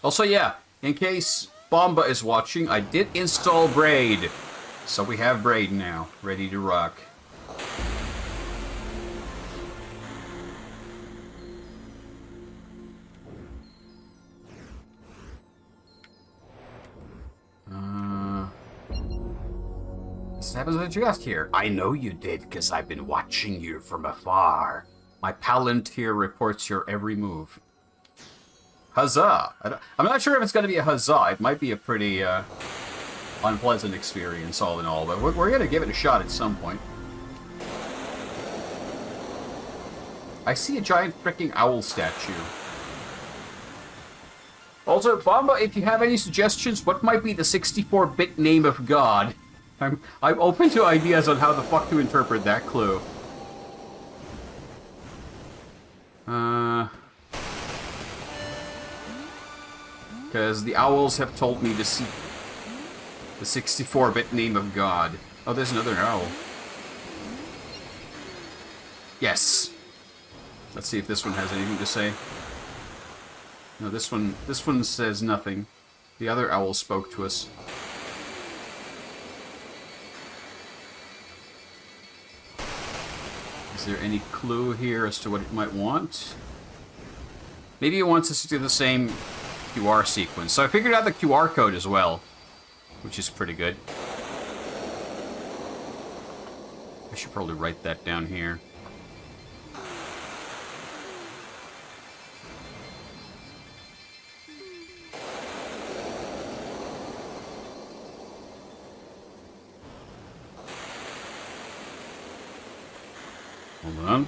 Also, yeah, in case Bomba is watching, I did install Braid. So we have Braid now, ready to rock. This happens to just here. I know you did, because I've been watching you from afar. My Palantir reports your every move. Huzzah! I'm not sure if it's going to be a huzzah. It might be a pretty unpleasant experience, all in all, but we're going to give it a shot at some point. I see a giant freaking owl statue. Also, Bomba, if you have any suggestions, what might be the 64-bit name of God? I'm open to ideas on how the fuck to interpret that clue. Because the owls have told me to seek the 64-bit name of God. Oh, there's another owl. Yes. Let's see if this one has anything to say. No, this one says nothing. The other owl spoke to us. Is there any clue here as to what it might want? Maybe it wants us to do the same QR sequence. So I figured out the QR code as well, which is pretty good. I should probably write that down here. Hold on.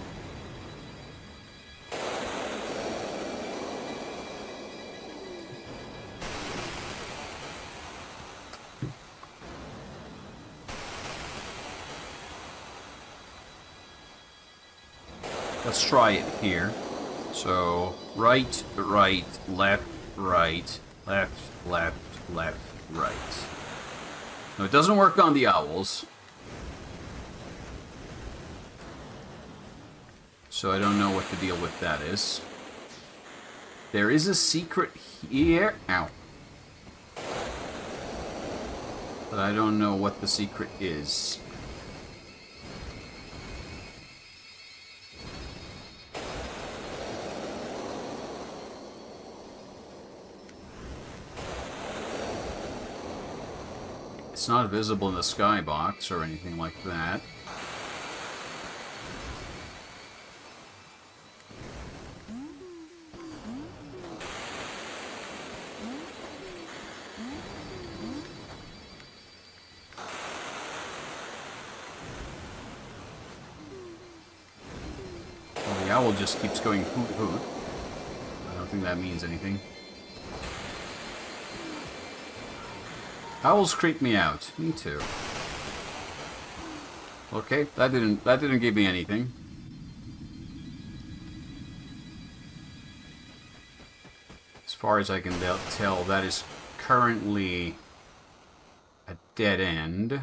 Let's try it here. So, right, right, left, right, left, left, left, right. No, it doesn't work on the owls. So I don't know what the deal with that is. There is a secret here. Ow. But I don't know what the secret is. It's not visible in the skybox or anything like that. Well, the owl just keeps going hoot hoot. I don't think that means anything. Owls creep me out. Me too. Okay, that didn't give me anything. As far as I can tell, that is currently a dead end.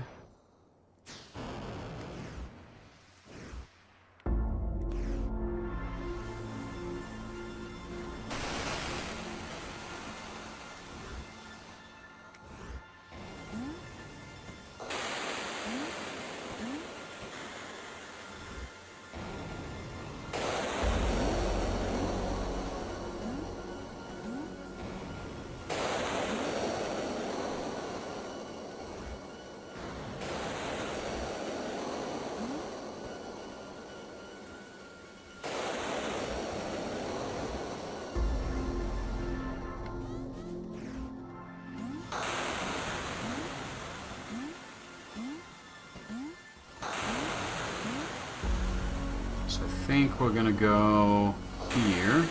So I think we're gonna go here,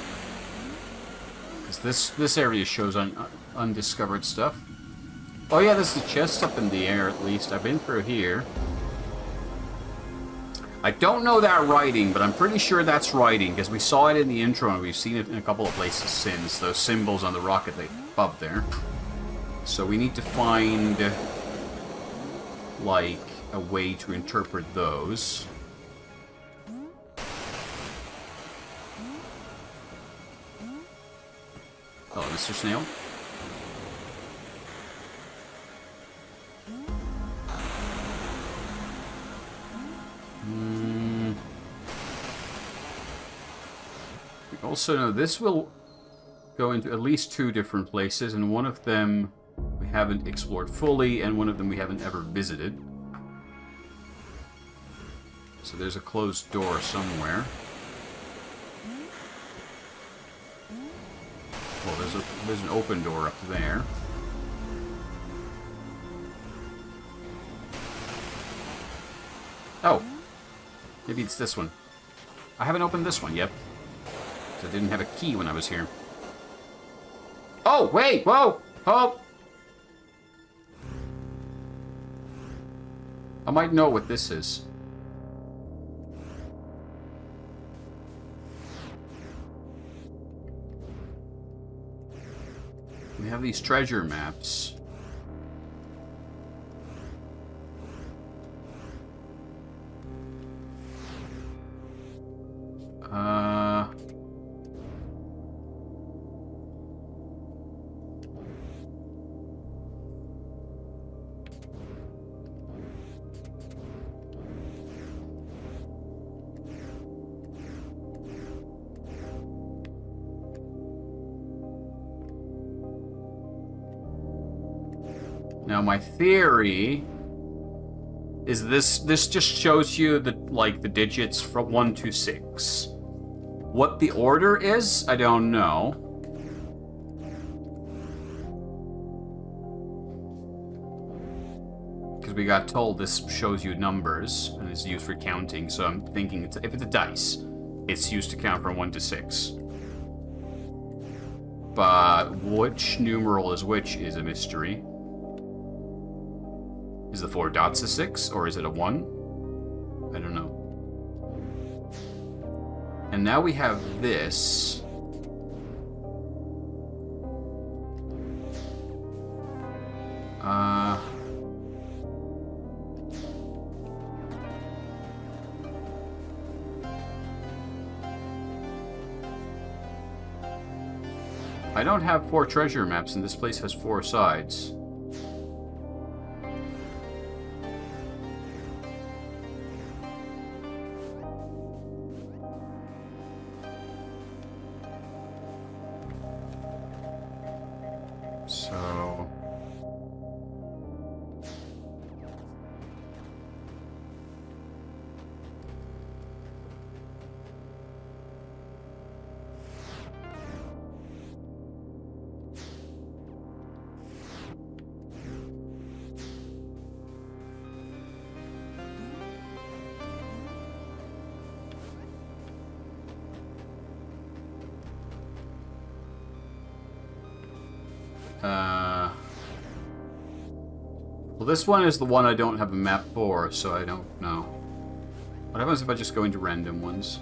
because this area shows undiscovered stuff. Oh yeah, there's the chest up in the air at least. I've been through here. I don't know that writing, but I'm pretty sure that's writing, because we saw it in the intro and we've seen it in a couple of places since. Those symbols on the rocket they above there. So we need to find, like, a way to interpret those. Oh, Mr. Snail? also know this will go into at least 2 different places, and one of them we haven't explored fully, and one of them we haven't ever visited. So there's a closed door somewhere. Well, there's an open door up there. Oh, maybe it's this one. I haven't opened this one yet. I didn't have a key when I was here. Oh, wait! Whoa! Oh! I might know what this is. We have these treasure maps. Now my theory is this just shows you the digits from 1 to 6. What the order is, I don't know. Because we got told this shows you numbers and is used for counting, so I'm thinking if it's a dice, it's used to count from 1 to 6. But which numeral is which is a mystery. Is the 4 dots a 6, or is it a 1? I don't know. And now we have this. I don't have 4 treasure maps, and this place has 4 sides. Well, this one is the one I don't have a map for, so I don't know. What happens if I just go into random ones?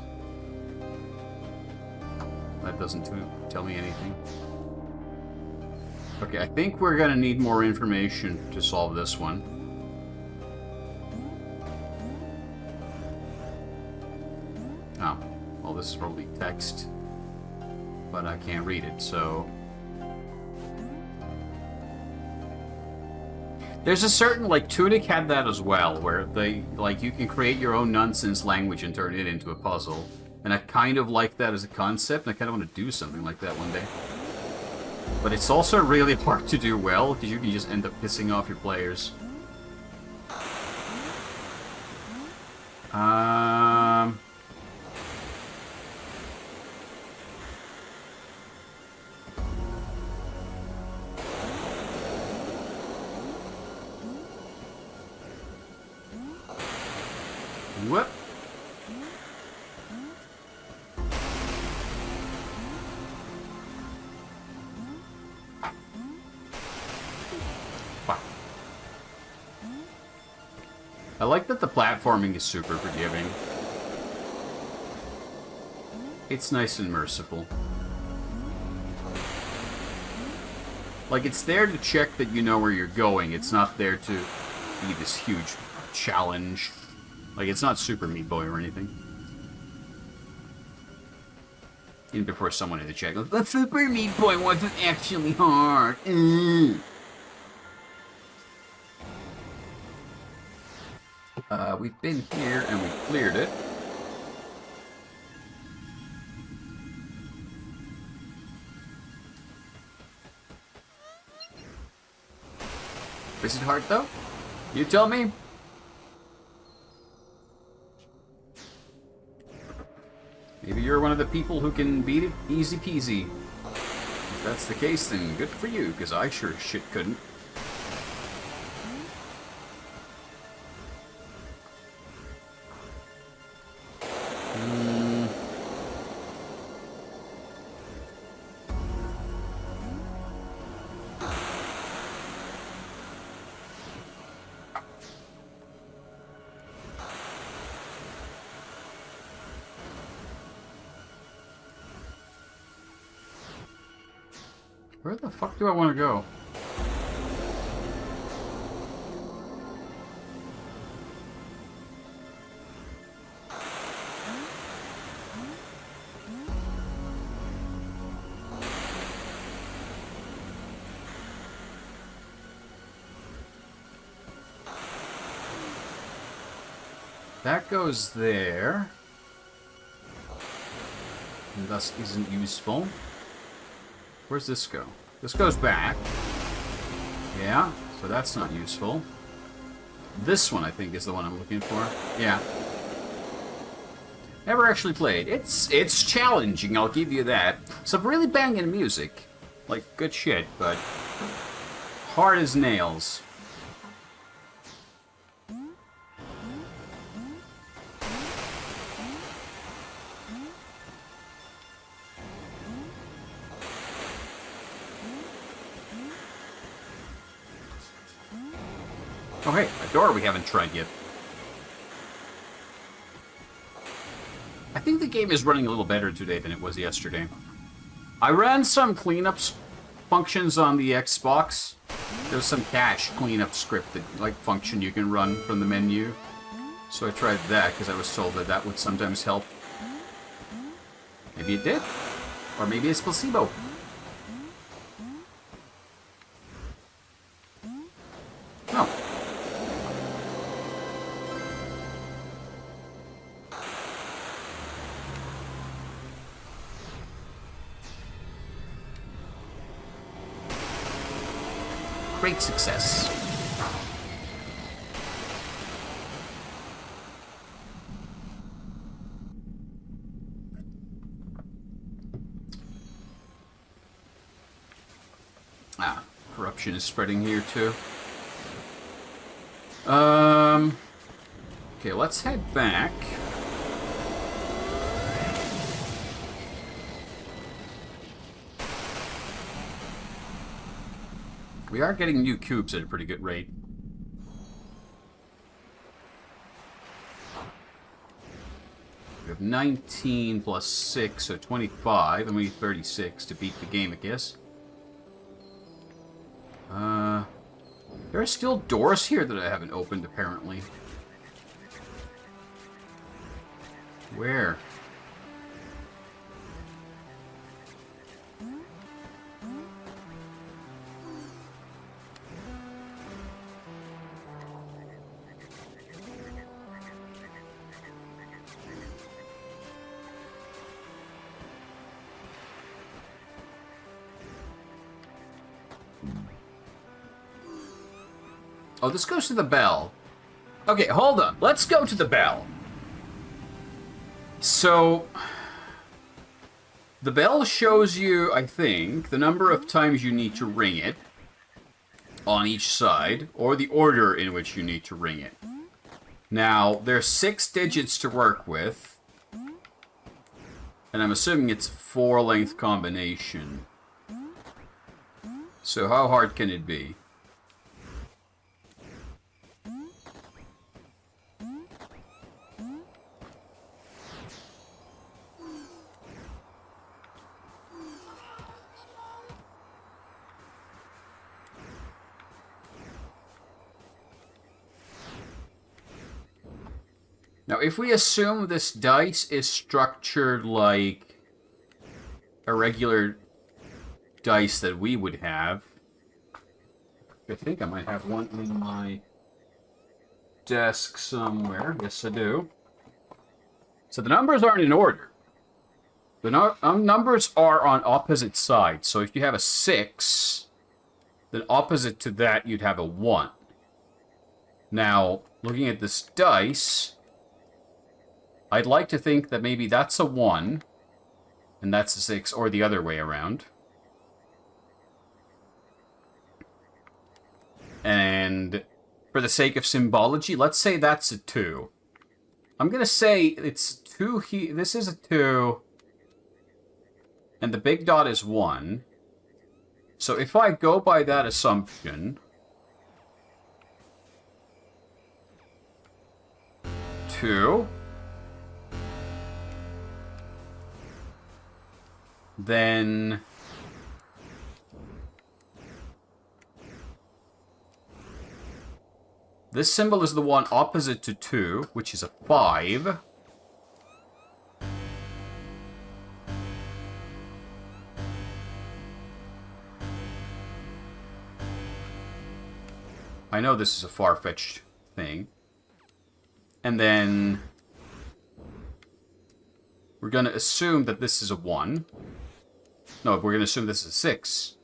That doesn't tell me anything. Okay, I think we're gonna need more information to solve this one. Oh, well, this is probably text, but I can't read it, so... There's a certain, Tunic had that as well, where they, you can create your own nonsense language and turn it into a puzzle. And I kind of like that as a concept, and I kind of want to do something like that one day. But it's also really hard to do well, because you can just end up pissing off your players. Whoop. Wow. I like that the platforming is super forgiving. It's nice and merciful. It's there to check that you know where you're going. It's not there to be this huge challenge. It's not Super Meat Boy or anything. Even before someone in the chat goes, "The Super Meat Boy wasn't actually hard." We've been here and we cleared it. Is it hard, though? You tell me. Maybe you're one of the people who can beat it easy peasy. If that's the case, then good for you, because I sure as shit couldn't. Where the fuck do I want to go? That goes there. And thus isn't useful. Where's this go? This goes back. Yeah, so that's not useful. This one, I think, is the one I'm looking for. Yeah. Never actually played. It's challenging, I'll give you that. Some really banging music. Like, good shit, but hard as nails. Oh hey, a door we haven't tried yet. I think the game is running a little better today than it was yesterday. I ran some cleanups functions on the Xbox. There's some cache cleanup script that, like, function you can run from the menu. So I tried that because I was told that that would sometimes help. Maybe it did. Or maybe it's placebo. No. Great success. Ah, corruption is spreading here too. Okay, let's head back. We are getting new cubes at a pretty good rate. We have 19 plus 6, so 25, and we need 36 to beat the game, I guess. There are still doors here that I haven't opened, apparently. Where? Oh, this goes to the bell. Okay, hold on. Let's go to the bell. So, the bell shows you, I think, the number of times you need to ring it on each side, or the order in which you need to ring it. Now, there's 6 digits to work with, and I'm assuming it's a 4-length combination. So how hard can it be? Now, if we assume this dice is structured like a regular dice that we would have, I think I might have one in my desk somewhere. Yes, I do. So the numbers aren't in order. The numbers are on opposite sides. So if you have a 6, then opposite to that, you'd have a 1. Now, looking at this dice, I'd like to think that maybe that's a 1, and that's a 6, or the other way around. And for the sake of symbology, let's say that's a 2. I'm going to say it's 2 here. This is a 2. And the big dot is 1. So if I go by that assumption, 2, then this symbol is the one opposite to 2, which is a 5. I know this is a far-fetched thing. And then we're going to assume that this is a 1. No, we're going to assume this is a 6.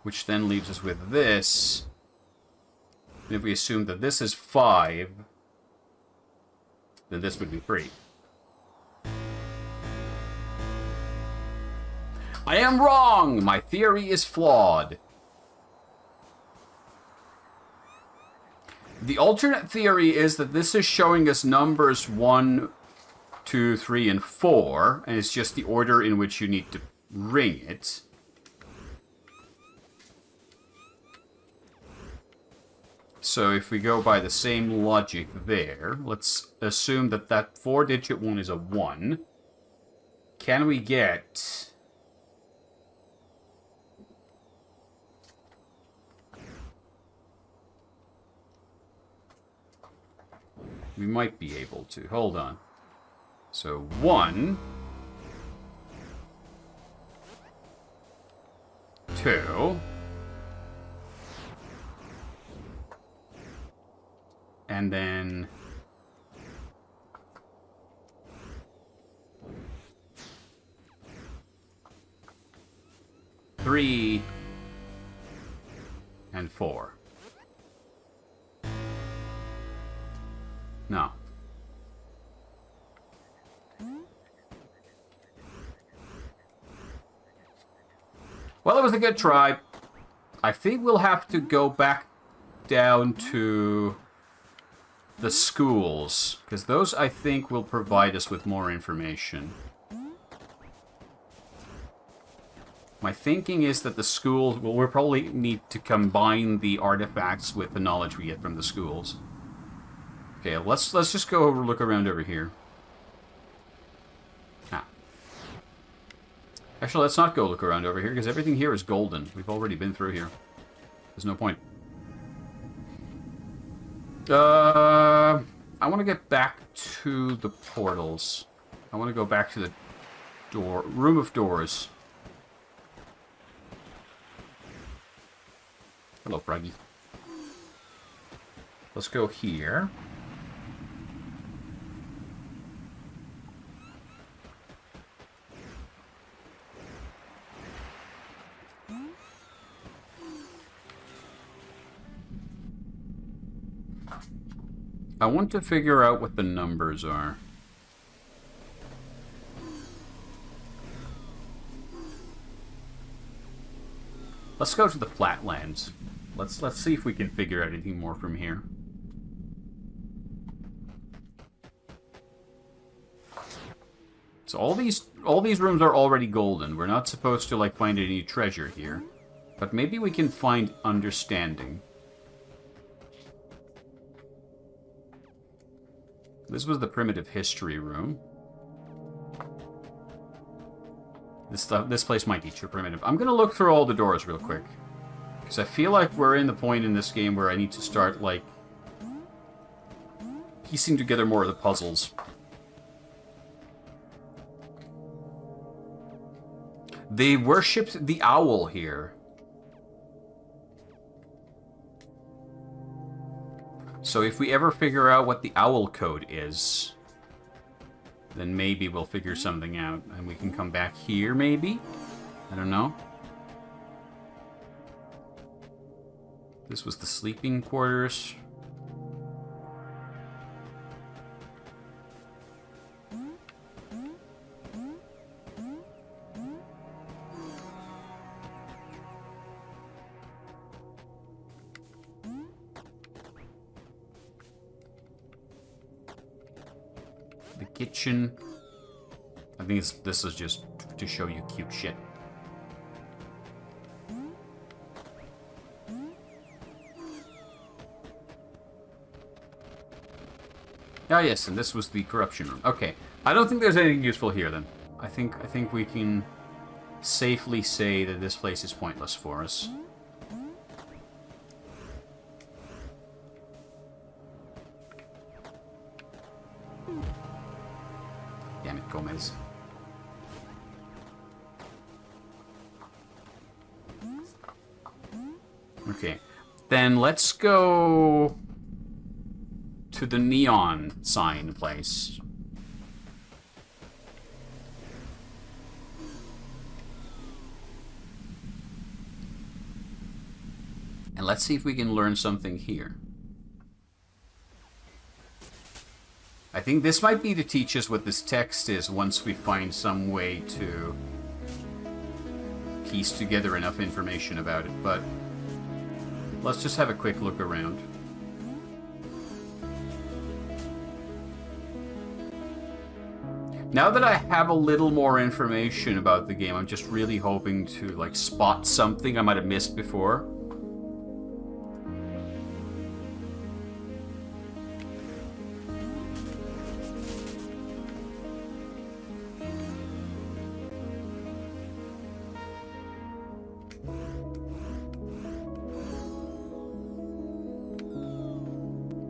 Which then leaves us with this. And if we assume that this is 5, then this would be 3. I am wrong! My theory is flawed. The alternate theory is that this is showing us numbers 1, 2, 3, and 4, and it's just the order in which you need to ring it. So if we go by the same logic there, let's assume that that 4-digit one is a 1. Can we get... We might be able to. Hold on. So 1, 2, and then 3 and 4. No. Well, it was a good try. I think we'll have to go back down to the schools, because those, I think, will provide us with more information. My thinking is that the schools, well, we'll probably need to combine the artifacts with the knowledge we get from the schools. Okay, let's just go look around over here. Ah. Actually, let's not go look around over here, because everything here is golden. We've already been through here. There's no point. I want to get back to the portals. I want to go back to the room of doors. Hello, Froggy. Let's go here. I want to figure out what the numbers are. Let's go to the flatlands. Let's see if we can figure out anything more from here. So all these rooms are already golden. We're not supposed to like find any treasure here, but maybe we can find understanding. This was the primitive history room. This place might teach you primitive. I'm gonna look through all the doors real quick, because I feel like we're in the point in this game where I need to start like piecing together more of the puzzles. They worshipped the owl here. So if we ever figure out what the owl code is, then maybe we'll figure something out. And we can come back here, maybe? I don't know. This was the sleeping quarters. The kitchen. I think this is just to show you cute shit. Ah, yes, and this was the corruption room. Okay, I don't think there's anything useful here then. I think we can safely say that this place is pointless for us. Damn it, Gomez. Okay, then let's go to the neon sign place. And let's see if we can learn something here. I think this might be to teach us what this text is once we find some way to piece together enough information about it, but let's just have a quick look around. Now that I have a little more information about the game, I'm just really hoping to, like, spot something I might have missed before.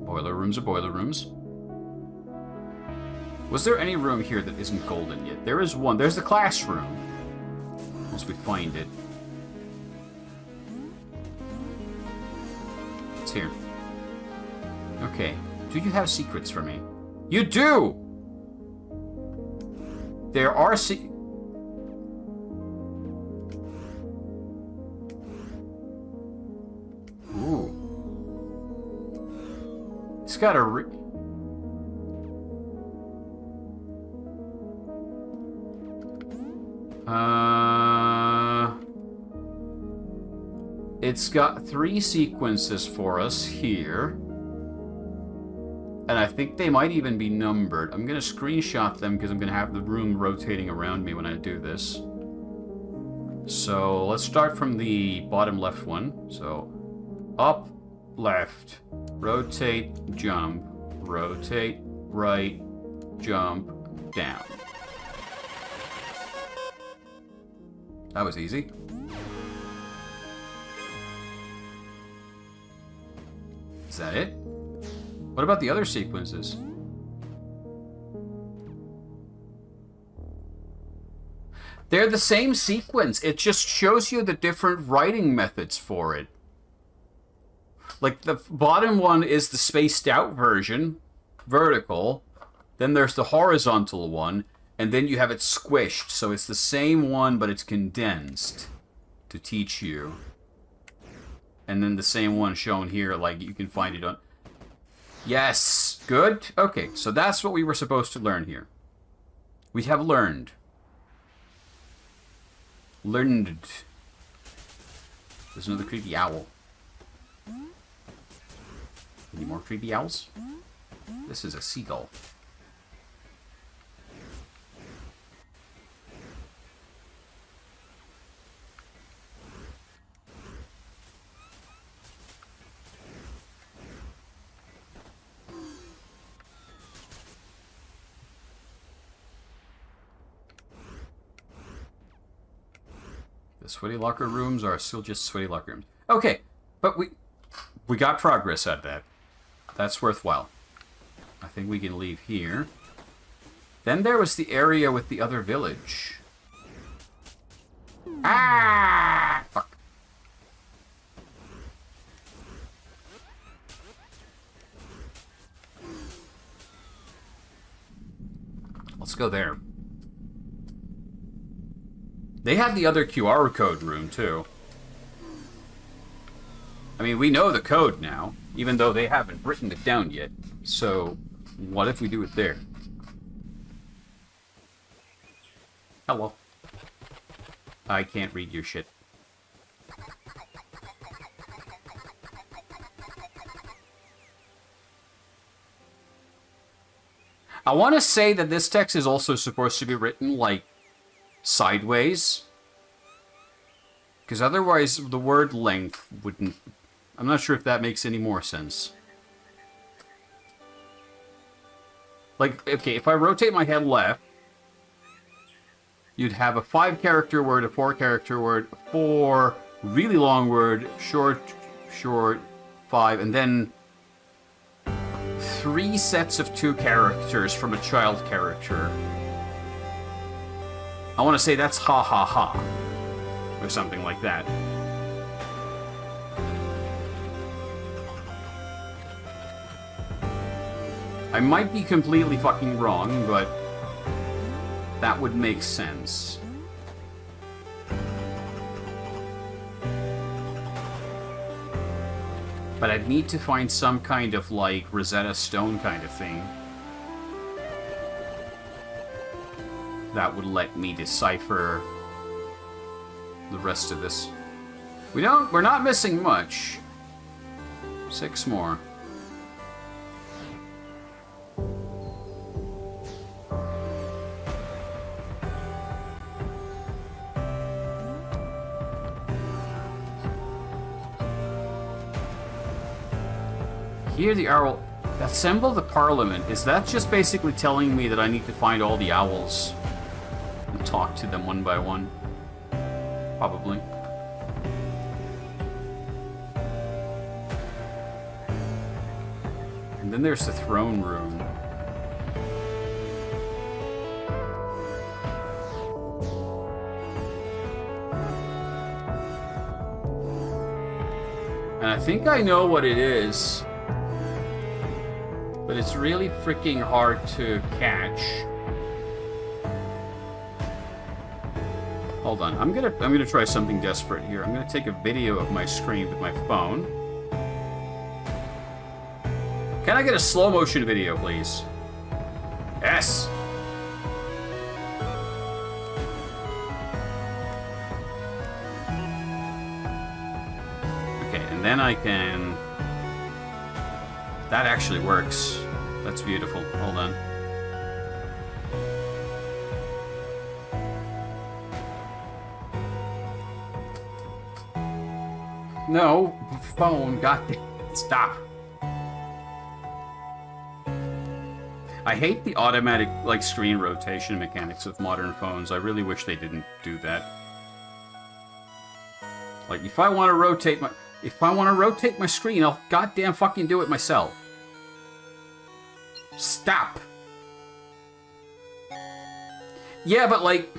Boiler rooms are boiler rooms. Was there any room here that isn't golden yet? There is one. There's the classroom. Once we find it. It's here. Okay. Do you have secrets for me? You do! There are Ooh. It's got a It's got 3 sequences for us here. And I think they might even be numbered. I'm going to screenshot them because I'm going to have the room rotating around me when I do this. So let's start from the bottom left one. So up, left, rotate, jump, rotate, right, jump, down. That was easy. Is that it? What about the other sequences? They're the same sequence. It just shows you the different writing methods for it. Like, the bottom one is the spaced out version, vertical. Then there's the horizontal one. And then you have it squished. So it's the same one, but it's condensed to teach you. And then the same one shown here, like, you can find it on... Yes! Good. Okay, so that's what we were supposed to learn here. We have learned. Learned. There's another creepy owl. Any more creepy owls? This is a seagull. The sweaty locker rooms are still just sweaty locker rooms. Okay, but we got progress at that. That's worthwhile. I think we can leave here. Then there was the area with the other village. Ah! Fuck. Let's go there. They have the other QR code room, too. I mean, we know the code now, even though they haven't written it down yet. So, what if we do it there? Hello. I can't read your shit. I want to say that this text is also supposed to be written, like, sideways. Because otherwise, the word length wouldn't... I'm not sure if that makes any more sense. Like, okay, if I rotate my head left, you'd have a 5-character word, a 4-character word, a 4 really long word, short, 5, and then 3 sets of 2 characters from a child character. I want to say that's ha ha ha, or something like that. I might be completely fucking wrong, but that would make sense. But I'd need to find some kind of, like, Rosetta Stone kind of thing that would let me decipher the rest of this. We're not missing much. 6 more. Hear the owl. Assemble the parliament. Is that just basically telling me that I need to find all the owls and talk to them one by one? Probably. And then there's the throne room. And I think I know what it is. But it's really freaking hard to catch. Hold on, I'm gonna try something desperate here. I'm gonna take a video of my screen with my phone. Can I get a slow motion video, please? Yes. Okay, and then I can. That actually works. That's beautiful. Hold on. No, phone, goddamn, stop. I hate the automatic, like, screen rotation mechanics of modern phones. I really wish they didn't do that. Like, if I want to rotate my screen, I'll goddamn fucking do it myself. Stop. Yeah, but, like,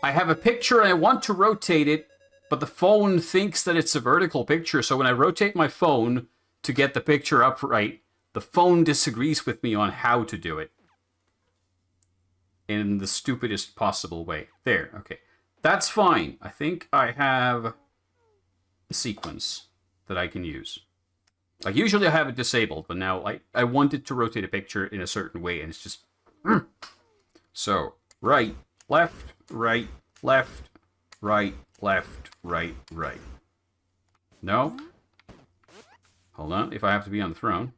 I have a picture and I want to rotate it, but the phone thinks that it's a vertical picture, so when I rotate my phone to get the picture upright, the phone disagrees with me on how to do it. In the stupidest possible way. There, okay. That's fine. I think I have a sequence that I can use. Like, usually I have it disabled, but now I wanted to rotate a picture in a certain way, and it's just... So, right, left, right, left, right, left, right, right. No? Hold on, if I have to be on the throne.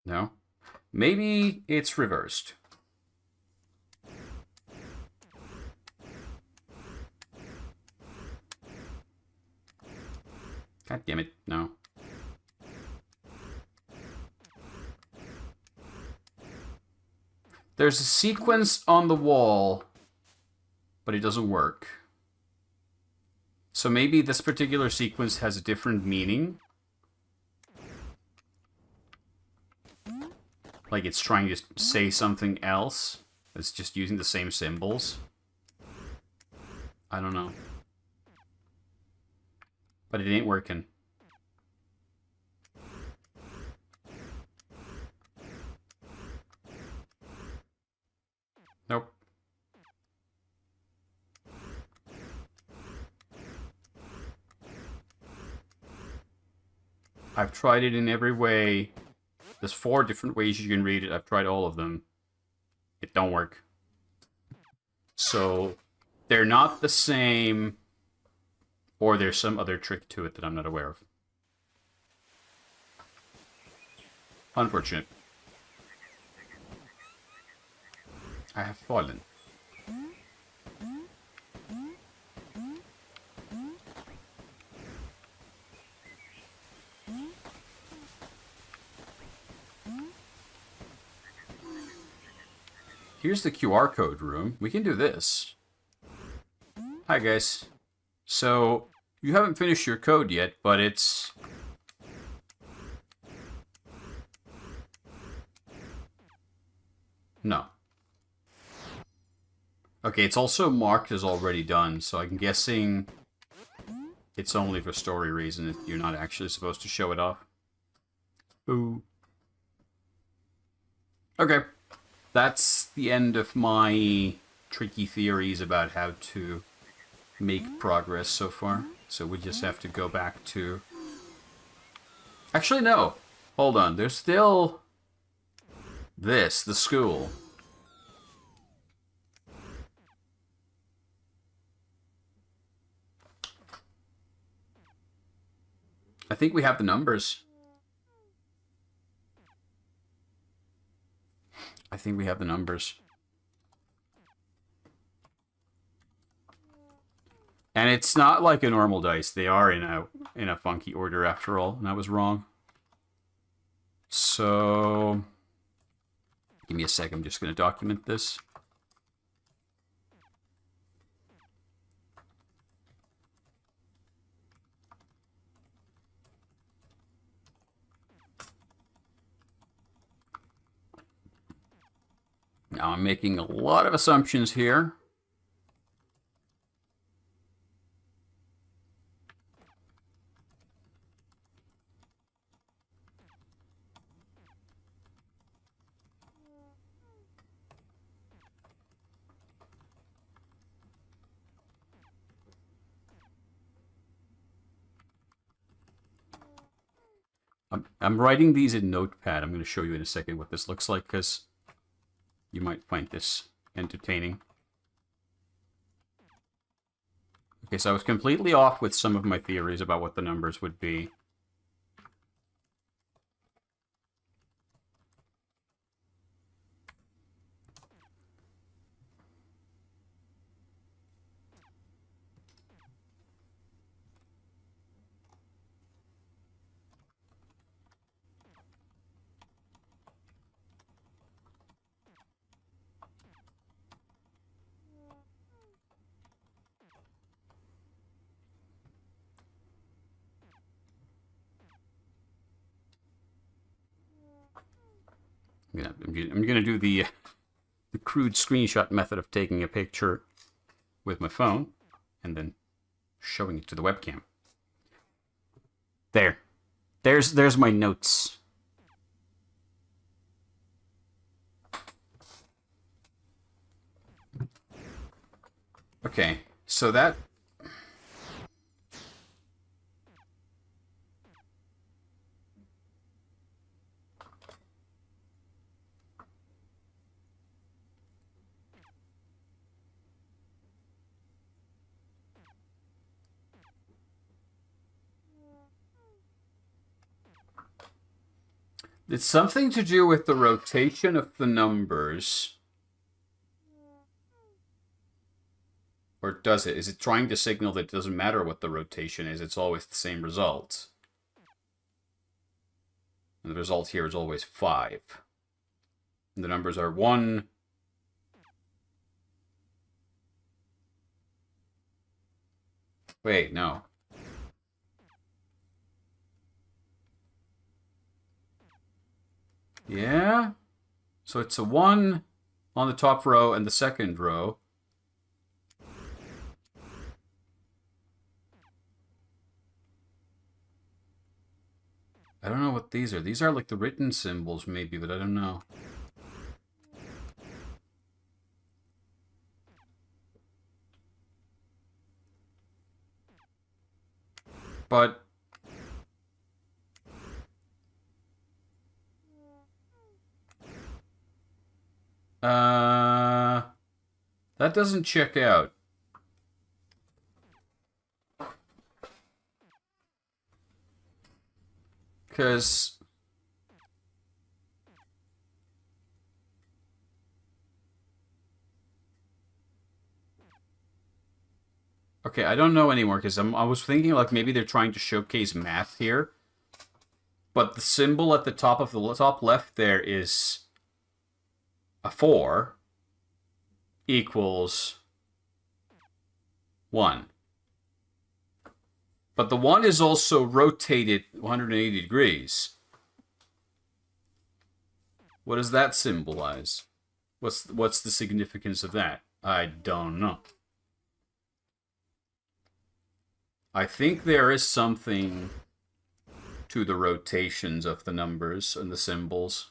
No? Maybe it's reversed. God damn it, no. There's a sequence on the wall, but it doesn't work. So maybe this particular sequence has a different meaning. Like it's trying to say something else. It's just using the same symbols. I don't know. But it ain't working. Nope. I've tried it in every way. There's 4 different ways you can read it. I've tried all of them. It don't work. So, they're not the same, or there's some other trick to it that I'm not aware of. Unfortunate. I have fallen. Here's the QR code room. We can do this. Hi, guys. So, you haven't finished your code yet, but it's... No. Okay, it's also marked as already done, so I'm guessing it's only for story reasons. You're not actually supposed to show it off. Ooh. Okay. That's the end of my tricky theories about how to make progress so far. So we just have to go back to... Actually, no. Hold on. There's still... this, the school. I think we have the numbers. I think we have the numbers. And it's not like a normal dice. They are in a funky order after all, and I was wrong. So give me a sec, I'm just going to document this. Now I'm making a lot of assumptions here. I'm writing these in Notepad. I'm going to show you in a second what this looks like, because you might find this entertaining. Okay, so I was completely off with some of my theories about what the numbers would be. I'm gonna do the crude screenshot method of taking a picture with my phone and then showing it to the webcam. There's my notes. Okay, so that... It's something to do with the rotation of the numbers. Or does it? Is it trying to signal that it doesn't matter what the rotation is, it's always the same result? And the result here is always 5. And the numbers are 1... Wait, no. Yeah? So it's a 1 on the top row and the second row. I don't know what these are. These are like the written symbols, maybe, but I don't know. But... that doesn't check out. Because... okay, I don't know anymore, because I was thinking like maybe they're trying to showcase math here. But the symbol at the top of the top left there is a 4 equals 1. But the 1 is also rotated 180 degrees. What does that symbolize? What's the significance of that? I don't know. I think there is something to the rotations of the numbers and the symbols.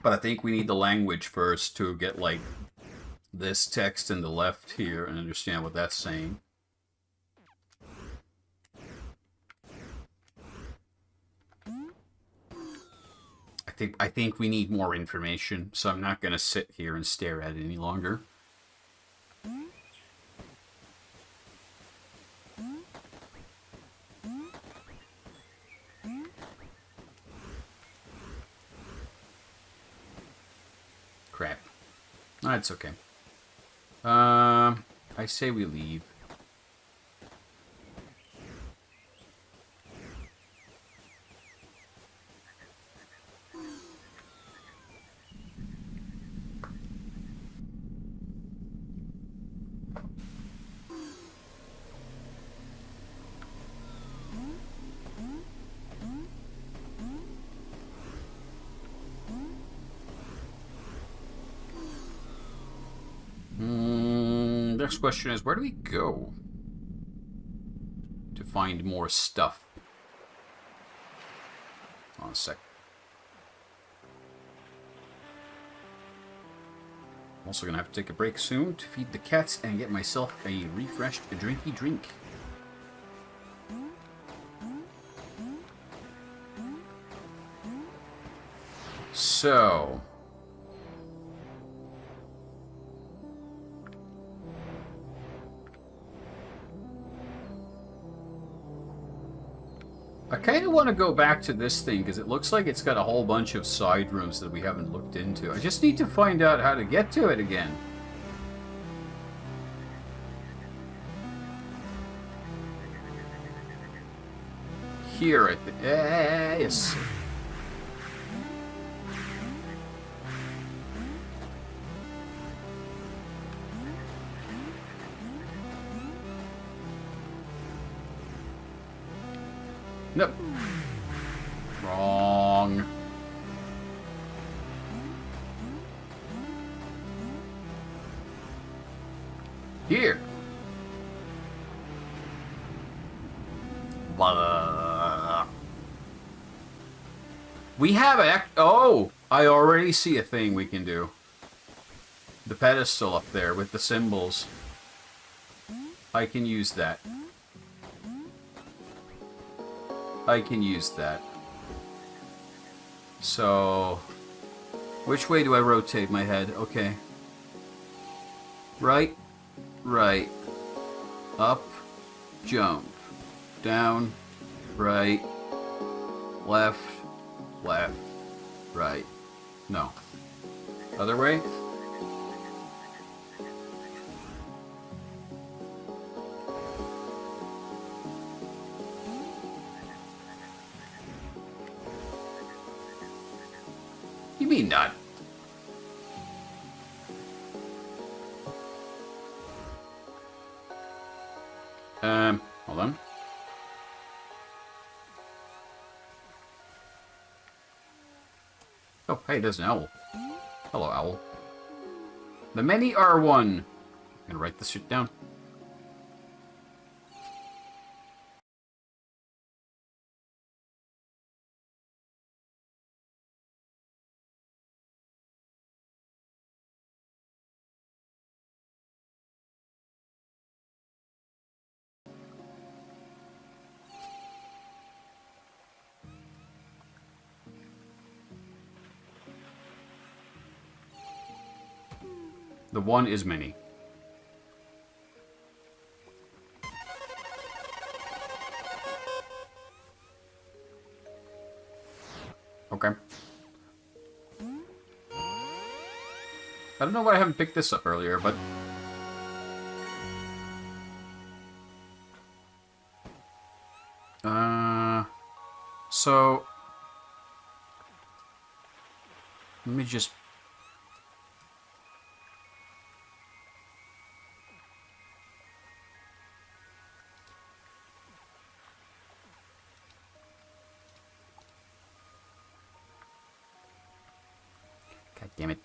But I think we need the language first to get, like, this text in the left here and understand what that's saying. I think we need more information, so I'm not going to sit here and stare at it any longer. Crap. That's okay. I say we leave. Next question is, where do we go to find more stuff? Hold on a sec. I'm also gonna have to take a break soon to feed the cats and get myself a refreshed drinky drink. So... I kind of want to go back to this thing, because it looks like it's got a whole bunch of side rooms that we haven't looked into. I just need to find out how to get to it again. Here, I think. Yes. Nope. Wrong. Here. Blah. We have a... oh! I already see a thing we can do. The pedestal up there with the symbols. I can use that. I can use that. So, which way do I rotate my head? Okay. Right, right, up, jump, down, right, left, left, right. No. Other way? You mean not? Hold on. Oh, hey, there's an owl. Hello, owl. The many are one. I'm gonna write this shit down. The one is many. Okay. I don't know why I haven't picked this up earlier, but... So... Let me just... God damn it.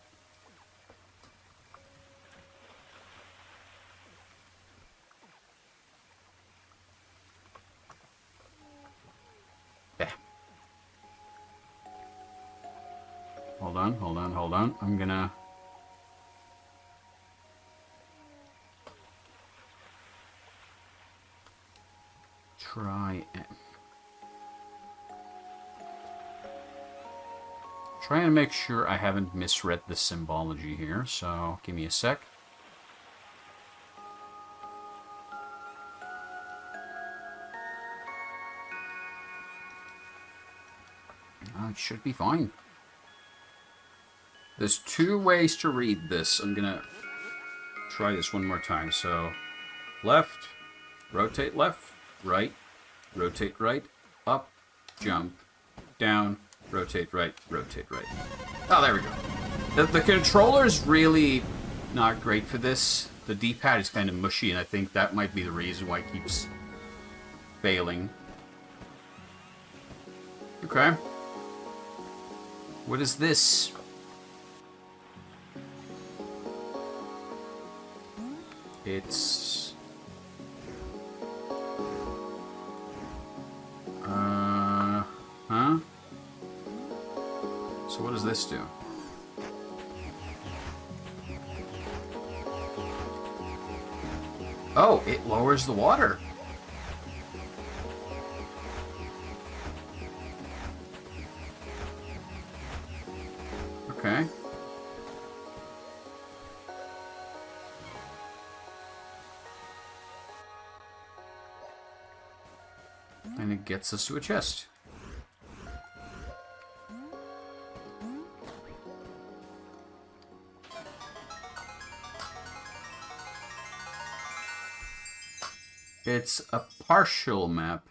Yeah. Hold on. I'm gonna... Try and make sure I haven't misread the symbology here, so give me a sec. It should be fine. There's 2 ways to read this. I'm gonna try this one more time. So, left, rotate left, right, rotate right, up, jump, down, rotate right, rotate right. Oh, there we go. The controller's really not great for this. The D-pad is kind of mushy, and I think that might be the reason why it keeps failing. Okay. What is this? It's... Huh? So what does this do? Oh, it lowers the water. Okay. And it gets us to a chest. It's a partial map.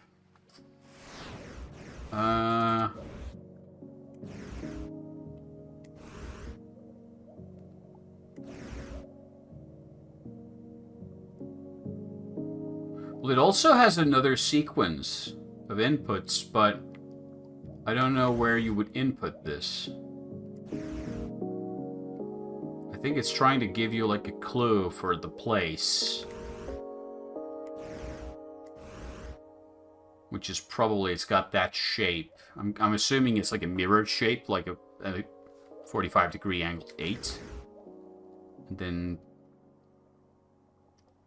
Well, it also has another sequence of inputs, but I don't know where you would input this. I think it's trying to give you like a clue for the place. Which is probably, it's got that shape. I'm assuming it's like a mirrored shape, like a 45-degree angle 8. And then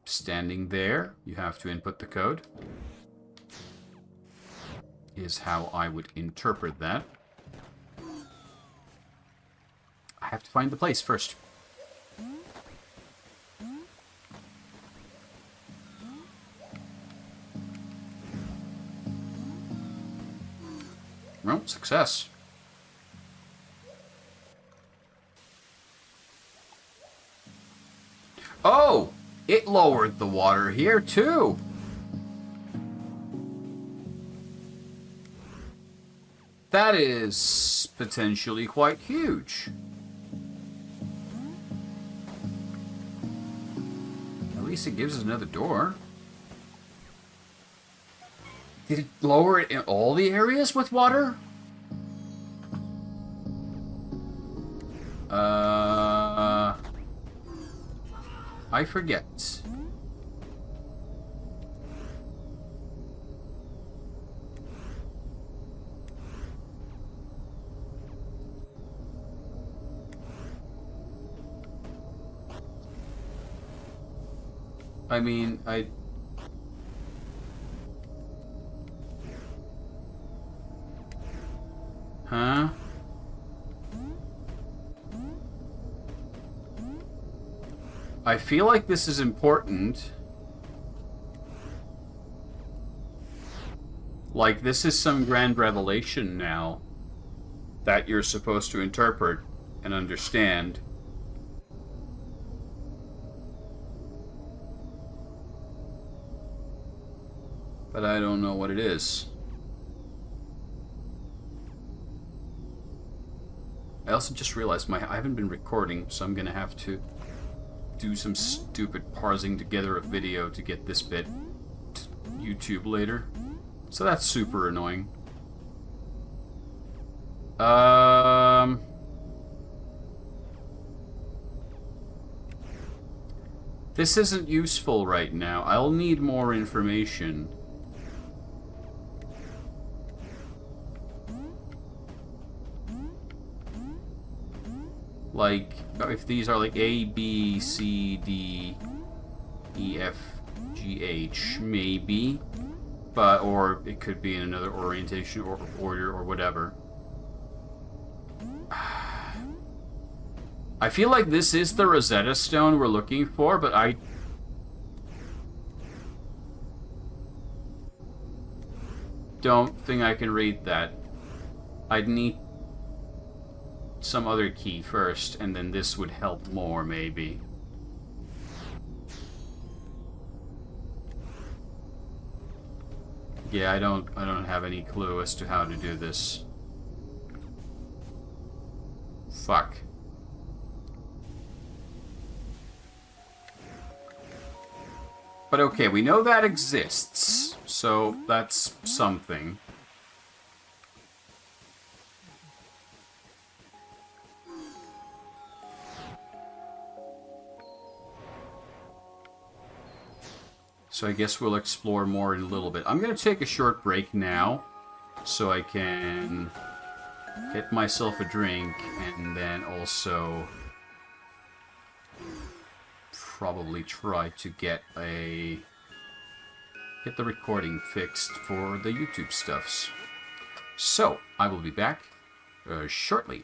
standing there, you have to input the code. Is how I would interpret that. I have to find the place first. Well, success. Oh! It lowered the water here, too! That is potentially quite huge. At least it gives us another door. Did it lower it in all the areas with water? I forget. I mean, Huh? I feel like this is important. Like, this is some grand revelation now that you're supposed to interpret and understand. But I don't know what it is. I also just realized I haven't been recording, so I'm gonna have to do some stupid parsing together of video to get this bit to YouTube later. So that's super annoying. This isn't useful right now. I'll need more information. Like, if these are like A, B, C, D, E, F, G, H, maybe. But, or it could be in another orientation or order or whatever. I feel like this is the Rosetta Stone we're looking for, but I don't think I can read that. I'd need some other key first, and then this would help more, maybe. Yeah, I don't have any clue as to how to do this. Fuck. But okay, we know that exists, so that's something. So I guess we'll explore more in a little bit. I'm going to take a short break now, so I can get myself a drink, and then also probably try to get the recording fixed for the YouTube stuffs. So I will be back shortly.